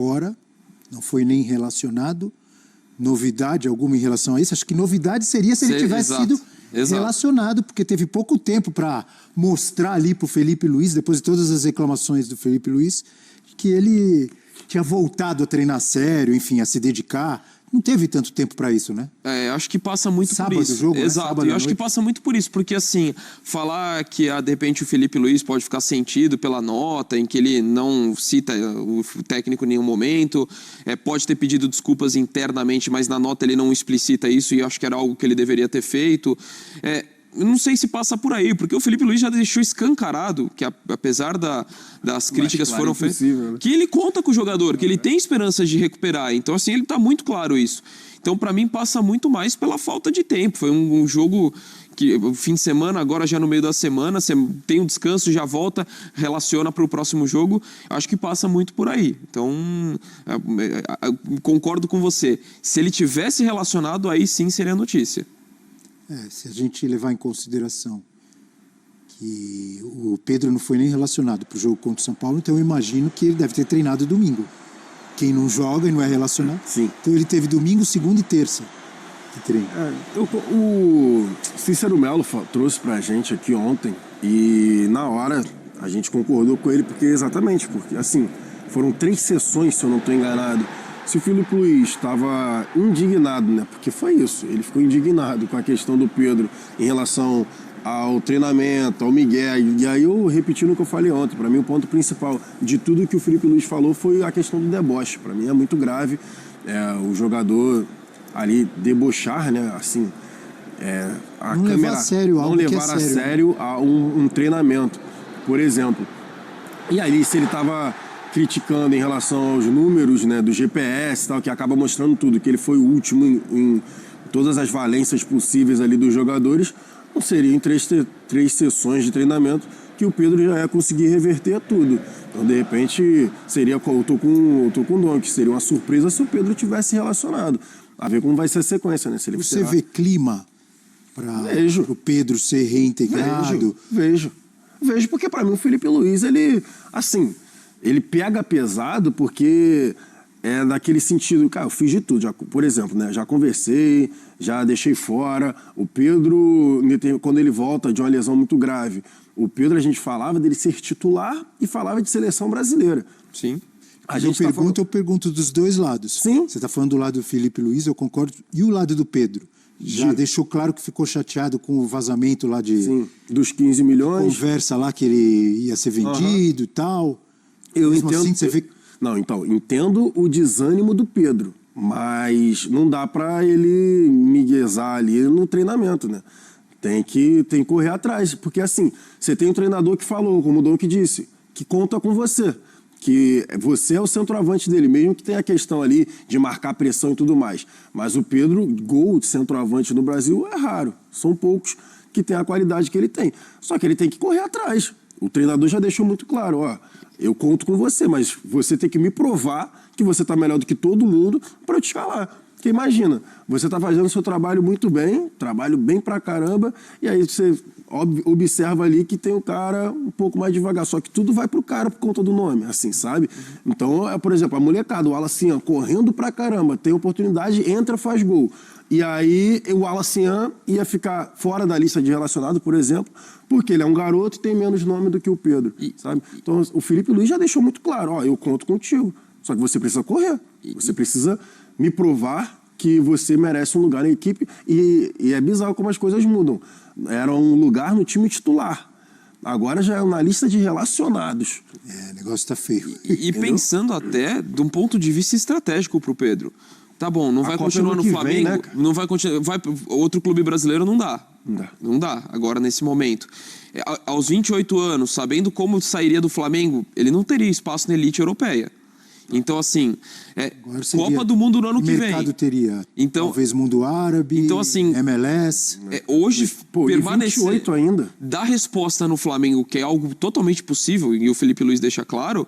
Agora, não foi nem relacionado. Novidade alguma em relação a isso? Acho que novidade seria se ele tivesse sido relacionado, porque teve pouco tempo para mostrar ali para o Felipe Luiz, depois de todas as reclamações do Felipe Luiz, que ele tinha voltado a treinar sério, enfim, a se dedicar. Não teve tanto tempo para isso, né? Acho que passa muito por isso. Jogo, exato, né? Eu acho que passa muito por isso, porque assim, falar que de repente o Felipe Luiz pode ficar sentido pela nota, em que ele não cita o técnico em nenhum momento, pode ter pedido desculpas internamente, mas na nota ele não explicita isso, e acho que era algo que ele deveria ter feito. Eu não sei se passa por aí, porque o Felipe Luiz já deixou escancarado que, apesar das críticas que foram feitas, né? Que ele conta com o jogador, que ele tem esperanças de recuperar. Então, assim, ele está muito claro isso. Então, para mim, passa muito mais pela falta de tempo. Foi um jogo que, o fim de semana, agora já no meio da semana, você tem um descanso, já volta, relaciona para o próximo jogo. Acho que passa muito por aí. Então, concordo com você. Se ele tivesse relacionado, aí sim seria notícia. Se a gente levar em consideração que o Pedro não foi nem relacionado para o jogo contra o São Paulo, então eu imagino que ele deve ter treinado domingo. Quem não joga e não é relacionado. Sim. Então ele teve domingo, segunda e terça de treino. O Cícero Melo trouxe pra gente aqui ontem e na hora a gente concordou com ele porque assim, foram 3 sessões, se eu não estou enganado. Se o Felipe Luiz estava indignado, né? Porque foi isso, ele ficou indignado com a questão do Pedro em relação ao treinamento, ao Miguel. E aí eu repetindo o que eu falei ontem, para mim o ponto principal de tudo que o Felipe Luiz falou foi a questão do deboche. Para mim é muito grave o jogador ali debochar, né? Assim, não levar a sério não levar a sério um treinamento, por exemplo. E aí se ele estava criticando em relação aos números, né, do GPS e tal, que acaba mostrando tudo, que ele foi o último em todas as valências possíveis ali dos jogadores, não seria em 3 sessões de treinamento que o Pedro já ia conseguir reverter tudo. Então, de repente, seria, eu tô com o Dom, que seria uma surpresa se o Pedro tivesse relacionado. A ver como vai ser a sequência, né? Se ele Você vê clima para o Pedro ser reintegrado? Vejo, porque para mim o Felipe Luiz, ele, assim, ele pega pesado porque é daquele sentido, cara, eu fiz de tudo. Já, por exemplo, né, já conversei, já deixei fora. O Pedro, quando ele volta de uma lesão muito grave, o Pedro, a gente falava dele ser titular e falava de seleção brasileira. Sim. Eu pergunto dos dois lados. Sim. Você está falando do lado do Felipe Luiz, eu concordo. E o lado do Pedro? Já deixou claro que ficou chateado com o vazamento lá dos 15 milhões. Conversa lá que ele ia ser vendido e tal. Eu mesmo entendo. Assim, você vê... Não, então, entendo o desânimo do Pedro, mas não dá para ele miguezar ali no treinamento, né? Tem que correr atrás, porque assim, você tem um treinador que falou, como o Dom que disse, que conta com você, que você é o centroavante dele, mesmo que tenha a questão ali de marcar pressão e tudo mais. Mas o Pedro, gol de centroavante no Brasil é raro, são poucos que têm a qualidade que ele tem. Só que ele tem que correr atrás. O treinador já deixou muito claro, ó, eu conto com você, mas você tem que me provar que você está melhor do que todo mundo para eu te escalar. Porque imagina, você está fazendo o seu trabalho muito bem, trabalho bem pra caramba, e aí você observa ali que tem um cara um pouco mais devagar, só que tudo vai pro cara por conta do nome, assim, sabe? Então, por exemplo, a molecada, o Alacian correndo pra caramba, tem oportunidade, entra, faz gol. E aí o Alacian ia ficar fora da lista de relacionado, por exemplo, porque ele é um garoto e tem menos nome do que o Pedro, sabe? Então o Felipe Luiz já deixou muito claro, ó, eu conto contigo, só que você precisa correr, você precisa me provar que você merece um lugar na equipe e é bizarro como as coisas mudam. Era um lugar no time titular, agora já é na lista de relacionados. O negócio tá feio. E pensando até de um ponto de vista estratégico pro Pedro. Tá bom, não vai continuar no Flamengo, né? Não vai continuar, outro clube brasileiro não dá. Não dá, agora nesse momento. Aos 28 anos, sabendo como sairia do Flamengo, ele não teria espaço na elite europeia. Então, assim, Copa do Mundo no ano que vem. O mercado teria, talvez, mundo árabe, então, assim, MLS. Hoje, permanecer, 28 ainda. dar resposta no Flamengo, que é algo totalmente possível, e o Felipe Luiz deixa claro,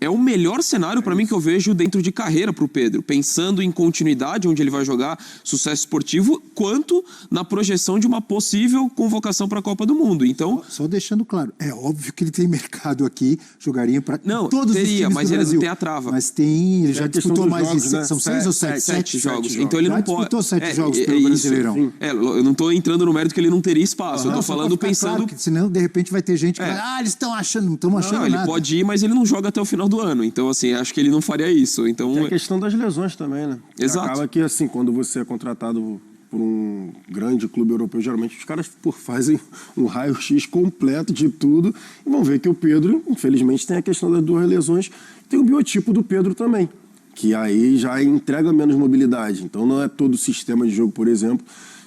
é o melhor cenário para mim que eu vejo dentro de carreira para o Pedro, pensando em continuidade, onde ele vai jogar, sucesso esportivo, quanto na projeção de uma possível convocação para a Copa do Mundo. Então, só deixando claro, é óbvio que ele tem mercado aqui, jogaria para todos teria, os times mas do ele Brasil. não tem a trava. Mas ele já disputou mais jogos, de né? são 6 ou 7? 7 jogos. Então ele já não pode. disputou 7 jogos pelo Brasileirão. Eu não estou entrando no mérito que ele não teria espaço. Eu estou falando pensando. Claro, que senão, de repente, vai ter gente que vai, eles estão achando, não estão achando nada. Ele pode ir, mas ele não joga até o final do ano. Então, assim, acho que ele não faria isso. Então, tem a questão das lesões também, né? Exato. Acaba que, assim, quando você é contratado por um grande clube europeu, geralmente os caras fazem um raio-x completo de tudo e vão ver que o Pedro, infelizmente, tem a questão das 2 lesões. Tem o biotipo do Pedro também, que aí já entrega menos mobilidade. Então, não é todo o sistema de jogo, por exemplo,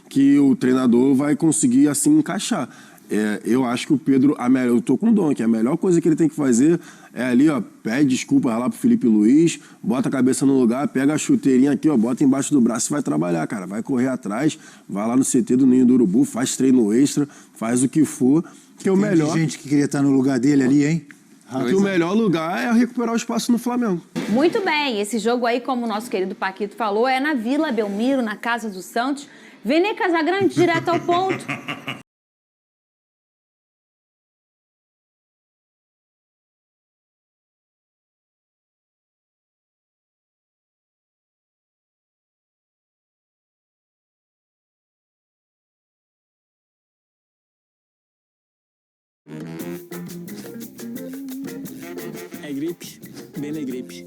que o treinador vai conseguir, assim, encaixar. Eu acho que o Pedro, eu tô com o Dom, que a melhor coisa que ele tem que fazer é ali, ó, pede desculpa lá pro Felipe Luiz, bota a cabeça no lugar, pega a chuteirinha aqui, ó, bota embaixo do braço e vai trabalhar, cara. Vai correr atrás, vai lá no CT do Ninho do Urubu, faz treino extra, faz o que for, que é o melhor. Tem gente que queria estar no lugar dele ali, hein? Que o melhor lugar é recuperar o espaço no Flamengo. Muito bem, esse jogo aí, como o nosso querido Paquito falou, é na Vila Belmiro, na Casa do Santos. Vene Casagrande, direto ao ponto. É gripe, bem gripe.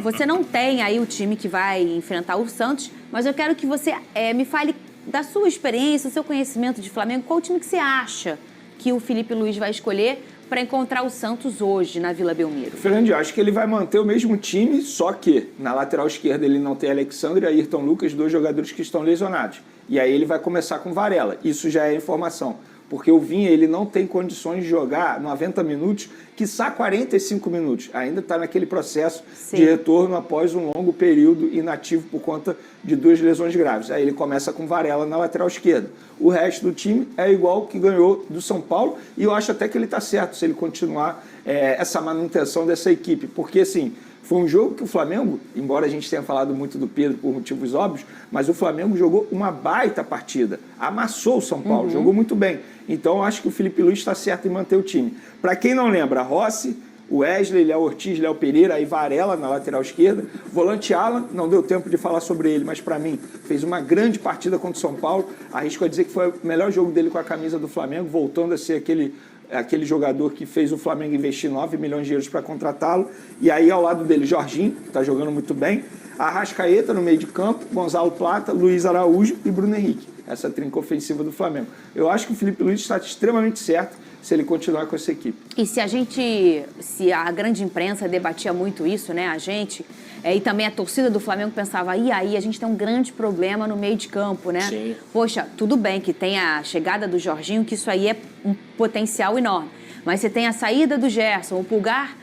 Você não tem aí o time que vai enfrentar o Santos, mas eu quero que você me fale da sua experiência, do seu conhecimento de Flamengo, qual o time que você acha que o Felipe Luiz vai escolher para encontrar o Santos hoje na Vila Belmiro? Fernando, eu acho que ele vai manter o mesmo time, só que na lateral esquerda ele não tem Alexandre e Ayrton Lucas, 2 jogadores que estão lesionados. E aí ele vai começar com Varela. Isso já é informação. Porque o Vinha, ele não tem condições de jogar 90 minutos, quiçá 45 minutos. Ainda está naquele processo de retorno após um longo período inativo por conta de 2 lesões graves. Aí ele começa com Varela na lateral esquerda. O resto do time é igual que ganhou do São Paulo e eu acho até que ele está certo se ele continuar essa manutenção dessa equipe. Porque, assim, foi um jogo que o Flamengo, embora a gente tenha falado muito do Pedro por motivos óbvios, mas o Flamengo jogou uma baita partida. Amassou o São Paulo, jogou muito bem. Então, eu acho que o Felipe Luiz está certo em manter o time. Para quem não lembra, Rossi, Wesley, Léo Ortiz, Léo Pereira, aí Varela na lateral esquerda. Volante Alan, não deu tempo de falar sobre ele, mas para mim fez uma grande partida contra o São Paulo. Arrisco a dizer que foi o melhor jogo dele com a camisa do Flamengo, voltando a ser aquele jogador que fez o Flamengo investir 9 milhões de euros para contratá-lo. E aí, ao lado dele, Jorginho, que está jogando muito bem. Arrascaeta no meio de campo, Gonzalo Plata, Luiz Araújo e Bruno Henrique. Essa trinca ofensiva do Flamengo. Eu acho que o Felipe Luiz está extremamente certo se ele continuar com essa equipe. E se a grande imprensa debatia muito isso, né, a gente, e também a torcida do Flamengo pensava, e aí a gente tem um grande problema no meio de campo, né? Sim. Poxa, tudo bem que tem a chegada do Jorginho, que isso aí é um potencial enorme, mas você tem a saída do Gerson, o Pulgar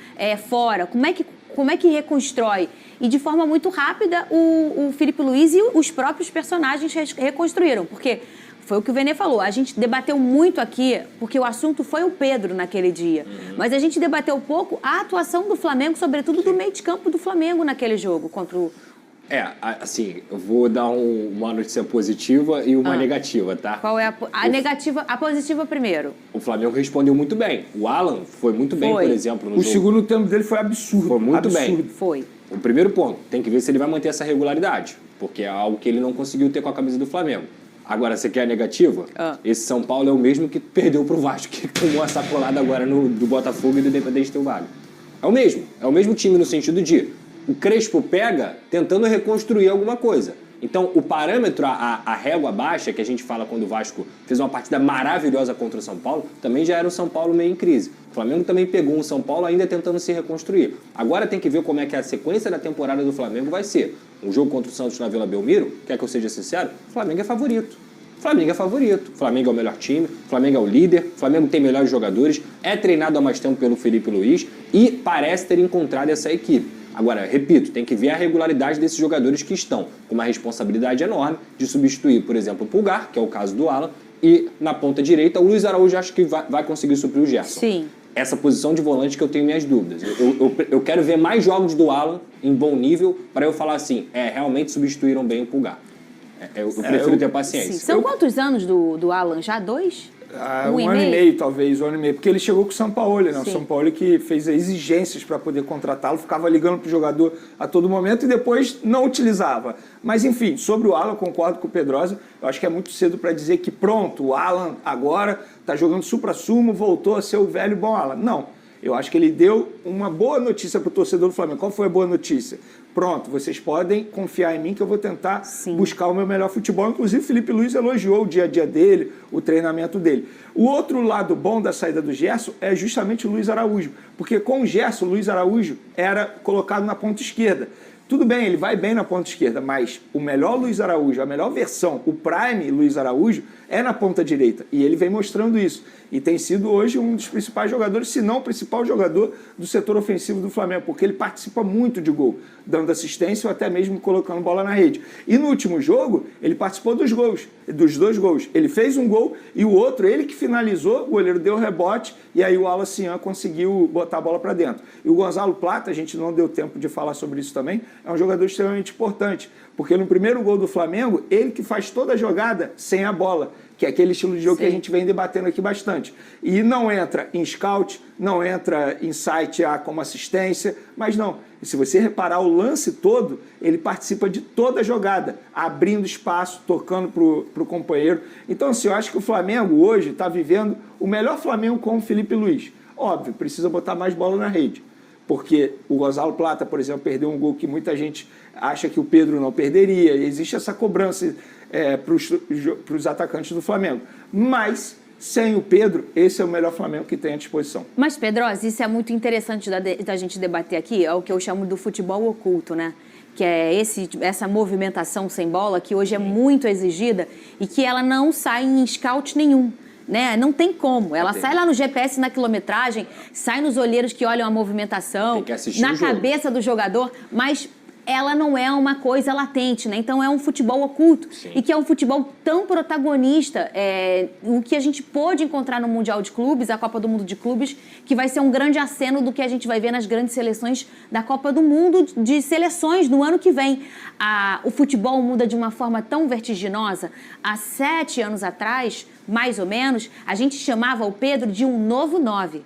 fora, como é que reconstrói? E de forma muito rápida o Felipe Luiz e os próprios personagens reconstruíram, porque foi o que o Vene falou, a gente debateu muito aqui, porque o assunto foi o Pedro naquele dia, mas a gente debateu pouco a atuação do Flamengo, sobretudo do meio de campo do Flamengo naquele jogo contra o... Assim, eu vou dar uma notícia positiva e uma negativa, tá? Qual é a negativa? A positiva primeiro. O Flamengo respondeu muito bem. O Alan foi muito bem, por exemplo, no O jogo. segundo tempo dele foi absurdo. Foi muito absurdo. bem. Foi. O primeiro ponto, tem que ver se ele vai manter essa regularidade, porque é algo que ele não conseguiu ter com a camisa do Flamengo. Agora, você quer a negativa? Esse São Paulo é o mesmo que perdeu pro Vasco, que tomou a sacolada agora do Botafogo e do Independente Del Valle. É o mesmo time no sentido de o Crespo pega tentando reconstruir alguma coisa. Então, o parâmetro, a régua baixa, que a gente fala quando o Vasco fez uma partida maravilhosa contra o São Paulo, também já era um São Paulo meio em crise. O Flamengo também pegou um São Paulo ainda tentando se reconstruir. Agora tem que ver como é que a sequência da temporada do Flamengo vai ser. Um jogo contra o Santos na Vila Belmiro, quer que eu seja sincero, o Flamengo é favorito. O Flamengo é favorito. O Flamengo é o melhor time, o Flamengo é o líder, o Flamengo tem melhores jogadores, é treinado há mais tempo pelo Felipe Luiz e parece ter encontrado essa equipe. Agora, repito, tem que ver a regularidade desses jogadores que estão com uma responsabilidade enorme de substituir, por exemplo, o Pulgar, que é o caso do Alan, e na ponta direita, o Luiz Araújo acho que vai conseguir suprir o Gerson. Sim. essa posição de volante que eu tenho minhas dúvidas. Eu quero ver mais jogos do Alan em bom nível para eu falar assim, realmente substituíram bem o Pulgar. Eu prefiro ter paciência. Sim. São quantos anos do Alan? Já 2? Um ano e meio, talvez, um ano e meio. Porque ele chegou com o Sampaoli, né? Sim. O Sampaoli que fez exigências para poder contratá-lo, ficava ligando para o jogador a todo momento e depois não utilizava. Mas, enfim, sobre o Alan, concordo com o Pedrosa. Eu acho que é muito cedo para dizer que, pronto, o Alan agora está jogando supra-sumo, voltou a ser o velho bom Alan. Não. Eu acho que ele deu uma boa notícia para o torcedor do Flamengo. Qual foi a boa notícia? Pronto, vocês podem confiar em mim que eu vou tentar buscar o meu melhor futebol. Inclusive, o Felipe Luiz elogiou o dia a dia dele, o treinamento dele. O outro lado bom da saída do Gerson é justamente o Luiz Araújo. Porque com o Gerson, o Luiz Araújo era colocado na ponta esquerda. Tudo bem, ele vai bem na ponta esquerda, mas o melhor Luiz Araújo, a melhor versão, o Prime Luiz Araújo, é na ponta direita. E ele vem mostrando isso. E tem sido hoje um dos principais jogadores, se não o principal jogador do setor ofensivo do Flamengo, porque ele participa muito de gol, dando assistência ou até mesmo colocando bola na rede. E no último jogo, ele participou dos 2 gols. Ele fez um gol e o outro, ele que finalizou, o goleiro deu rebote e aí o Alacian conseguiu botar a bola para dentro. E o Gonzalo Plata, a gente não deu tempo de falar sobre isso também, é um jogador extremamente importante, porque no primeiro gol do Flamengo, ele que faz toda a jogada sem a bola, que é aquele estilo de jogo que a gente vem debatendo aqui bastante. E não entra em scout, não entra em site como assistência, mas não. E se você reparar o lance todo, ele participa de toda a jogada, abrindo espaço, tocando para o companheiro. Então, assim, eu acho que o Flamengo hoje está vivendo o melhor Flamengo com o Felipe Luiz. Óbvio, precisa botar mais bola na rede. Porque o Gonzalo Plata, por exemplo, perdeu um gol que muita gente acha que o Pedro não perderia. Existe essa cobrança para os atacantes do Flamengo. Mas, sem o Pedro, esse é o melhor Flamengo que tem à disposição. Mas, Pedrosa, isso é muito interessante da gente debater aqui, é o que eu chamo do futebol oculto, né? Que é essa movimentação sem bola, que hoje é muito exigida e que ela não sai em scout nenhum. Né? Não tem como. Ela sai lá no GPS, na quilometragem, sai nos olheiros que olham a movimentação, na cabeça do jogador, mas ela não é uma coisa latente, né? Então é um futebol oculto. Sim. E que é um futebol tão protagonista, o que a gente pôde encontrar no Mundial de Clubes, a Copa do Mundo de Clubes, que vai ser um grande aceno do que a gente vai ver nas grandes seleções da Copa do Mundo de seleções no ano que vem. O futebol muda de uma forma tão vertiginosa. Há 7 anos atrás, mais ou menos, a gente chamava o Pedro de um novo 9.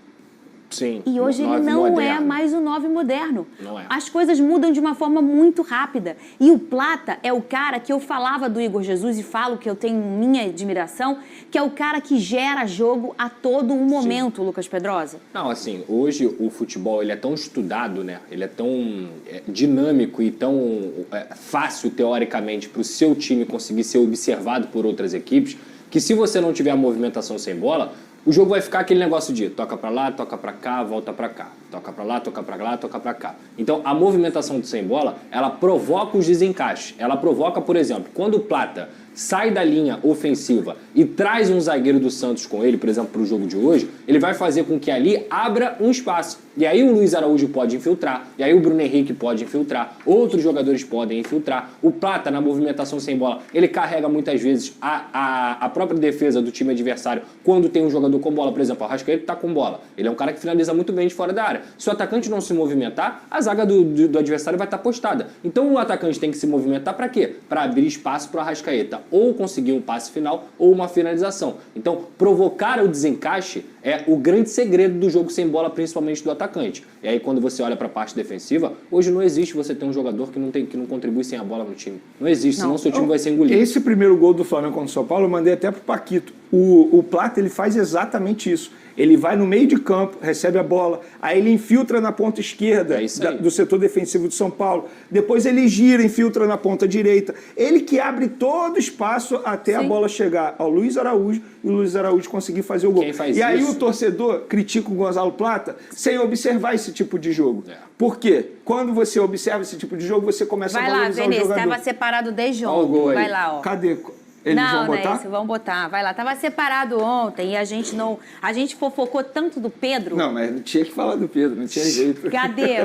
Sim, e hoje ele não é mais o 9 moderno. Não é. As coisas mudam de uma forma muito rápida. E o Plata é o cara que eu falava do Igor Jesus e falo que eu tenho minha admiração, que é o cara que gera jogo a todo um momento, sim. Lucas Pedrosa. Não, assim, hoje o futebol ele é tão estudado, né? Ele é tão dinâmico e tão fácil, teoricamente, para o seu time conseguir ser observado por outras equipes, que se você não tiver a movimentação sem bola, o jogo vai ficar aquele negócio de toca pra lá, toca pra cá, volta pra cá. Toca pra lá, toca pra lá, toca pra cá. Então, a movimentação do sem bola, ela provoca os desencaixes. Ela provoca, por exemplo, quando o Plata sai da linha ofensiva e traz um zagueiro do Santos com ele, por exemplo, para o jogo de hoje, ele vai fazer com que ali abra um espaço. E aí o Luiz Araújo pode infiltrar, e aí o Bruno Henrique pode infiltrar, outros jogadores podem infiltrar. O Plata, na movimentação sem bola, ele carrega muitas vezes a própria defesa do time adversário quando tem um jogador com bola. Por exemplo, o Arrascaeta está com bola. Ele é um cara que finaliza muito bem de fora da área. Se o atacante não se movimentar, a zaga do adversário vai estar postada. Então o atacante tem que se movimentar para quê? Para abrir espaço para o Arrascaeta ou conseguir um passe final ou uma finalização. Então, provocar o desencaixe é o grande segredo do jogo sem bola, principalmente do atacante. E aí, quando você olha para a parte defensiva, hoje não existe você ter um jogador que não contribui sem a bola no time. Não existe, senão seu time vai ser engolido. Esse primeiro gol do Flamengo contra o São Paulo, eu mandei até pro Paquito. O Plata, ele faz exatamente isso. Ele vai no meio de campo, recebe a bola, aí ele infiltra na ponta esquerda do setor defensivo de São Paulo. Depois ele gira, infiltra na ponta direita. Ele que abre todo o espaço até a bola chegar ao Luiz Araújo e o Luiz Araújo conseguir fazer o gol. E aí o torcedor critica o Gonzalo Plata sem observar esse tipo de jogo. Por quê? Quando você observa esse tipo de jogo, você começa a valorizar o jogador. Vai lá, Venez, estava separado desde ontem. Vai lá, ó. Cadê? Eles vão botar? Não é isso, vão botar. Vai lá, tava separado ontem e a gente fofocou tanto do Pedro. Não, mas não tinha que falar do Pedro, não tinha jeito. Cadê?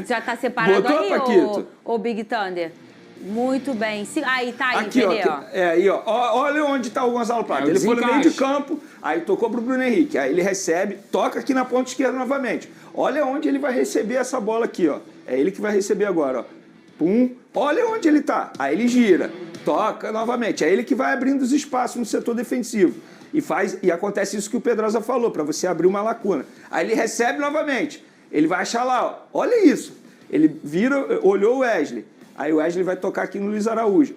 Já tá separado. Botou, aí, Paquito? ô Big Thunder? Muito bem. Aí, tá aí, Aqui, ó, Pelé, ó. aí, ó. Olha onde tá o Gonzalo Plata. É o Ele foi no meio de desencaixe. campo, aí tocou pro Bruno Henrique. Aí ele recebe, toca aqui na ponta esquerda novamente. Olha onde ele vai receber essa bola aqui, ó. É ele que vai receber agora, ó. Pum. Olha onde ele tá. Aí ele gira, toca novamente. É ele que vai abrindo os espaços no setor defensivo. E acontece isso que o Pedrosa falou, para você abrir uma lacuna. Aí ele recebe novamente. Ele vai achar lá, ó. Olha isso. Ele vira, olhou o Wesley. Aí o Wesley vai tocar aqui no Luiz Araújo.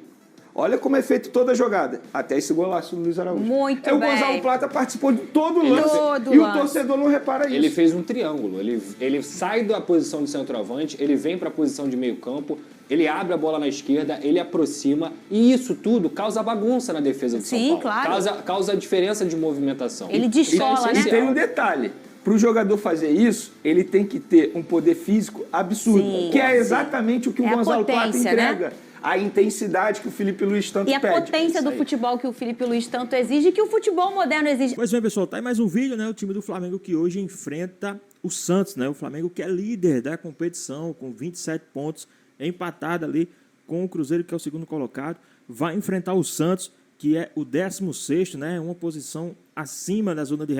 Olha como é feito toda a jogada. Até esse golaço do Luiz Araújo. Muito o bem. Gonzalo Plata participou de todo o lance. Todo e lance. o torcedor não repara isso. Ele fez um triângulo. Ele sai da posição de centroavante, ele vem para a posição de meio campo, ele abre a bola na esquerda, ele aproxima. E isso tudo causa bagunça na defesa do São Paulo. Claro. Causa diferença de movimentação. Ele descola, né? E tem um detalhe. Para o jogador fazer isso, ele tem que ter um poder físico absurdo. Sim, que é exatamente o que o É a Gonzalo Plata potência, entrega. né? A intensidade que o Felipe Luiz tanto E a pede. potência do futebol que o Felipe Luiz tanto exige, que o futebol moderno exige. Pois bem, pessoal, tá aí mais um vídeo, né? O time do Flamengo que hoje enfrenta o Santos, né? O Flamengo que é líder da competição, com 27 pontos, empatado ali com o Cruzeiro, que é o segundo colocado. Vai enfrentar o Santos, que é o 16º, né? Uma posição acima da zona de